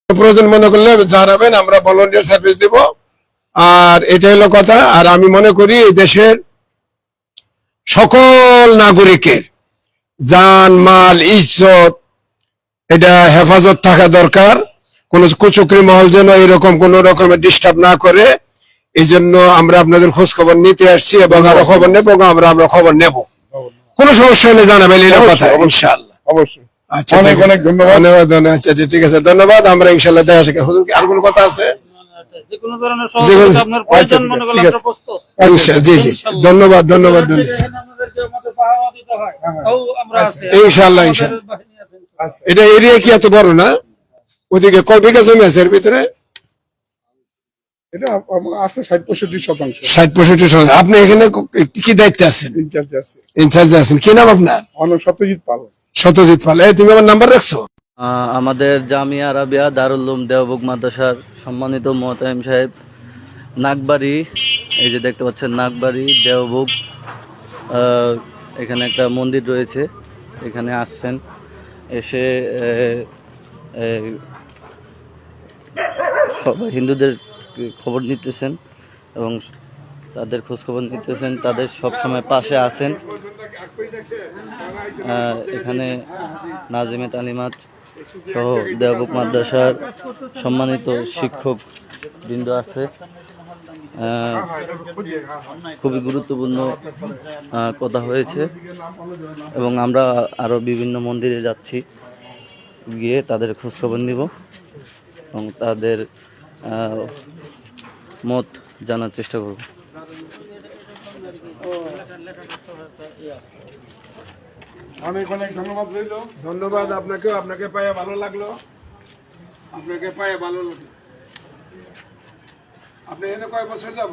প্রয়োজন মনে করলে জানাবেন, আমরা ভলান্টিয়ার সার্ভিস দেব। আর এটা হলো কথা। আর আমি মনে করি এই দেশের সকল নাগরিকের জান মাল ইজ্জত এটা হেফাজত থাকা দরকার। কোন কুচক্রি মহল যেন এরকম কোন রকমের ডিস্টার্ব না করে, এই জন্য আমরা আপনাদের খোঁজ খবর নিতে আসছি এবং আরো খবর নেবো, আমরা খবর নেব। কোনো সমস্যা হলে জানাবেন, এই কথা ইনশাআল্লাহ। অবশ্যই। আচ্ছা, অনেক অনেক ধন্যবাদ। আচ্ছা ঠিক আছে, ধন্যবাদ। আমরা ইনশাআল্লাহ দেখা শেখা। হুজুর কি আর কোনো কথা আছে? যে কোনো ধরনের সহযোগিতা আপনার প্রয়োজন মনে করলে আমরা প্রস্তুত। জি জি, ধন্যবাদ ধন্যবাদ আমাদেরকে আমাদের পাহারা দিতে হয়, তাও আমরা আছি। ইনশাআল্লাহ আমাদের ইনশাআল্লাহ। বাহিনী আছে। এটা এরিয়া কি এত বড় না? ওদিকে কয় বিঘা জমি আছে এর ভিতরে? এটা আছে 60-65%। 60-65। আপনি এখানে কি দায়িত্বে আছেন? ইনচার্জ আছে। ইনচার্জে আছেন। কি নাম আপনার? অনেক সত্যজিৎ পাল। সত্যজিৎ পাল। এই তুমি আমার নাম্বার রাখছো? আমাদের জামিয়া আরাবিয়া দারুল উলুম দেওবন্দ মাদ্রাসার সম্মানিত মোহতামিম সাহেব নাগবাড়ি, এই যে দেখতে পাচ্ছেন নাগবাড়ি দেওবন্দ, এখানে একটা মন্দির রয়েছে, এখানে আসছেন, এসে সবাই হিন্দুদের খবর নিতেছেন এবং তাদের খোঁজখবর নিতেছেন, তাদের সব সময় পাশে আছেন। এখানে নাজিমে তালিমাত সহ দেওবন্দ মাদ্রাসার সম্মানিত শিক্ষক বৃন্দ আছে। খুবই গুরুত্বপূর্ণ কথা হয়েছে এবং আমরা আরও বিভিন্ন মন্দিরে যাচ্ছি, গিয়ে তাদের খোঁজখবর নিব এবং তাদের মত জানার চেষ্টা করব। অনেক অনেক ধন্যবাদ রইল। ধন্যবাদ আপনাকেও। আপনাকে পায়ে ভালো লাগলো। আপনাকে পায়ে ভালো লাগলো। আপনি এখানে কয় বছর যাব?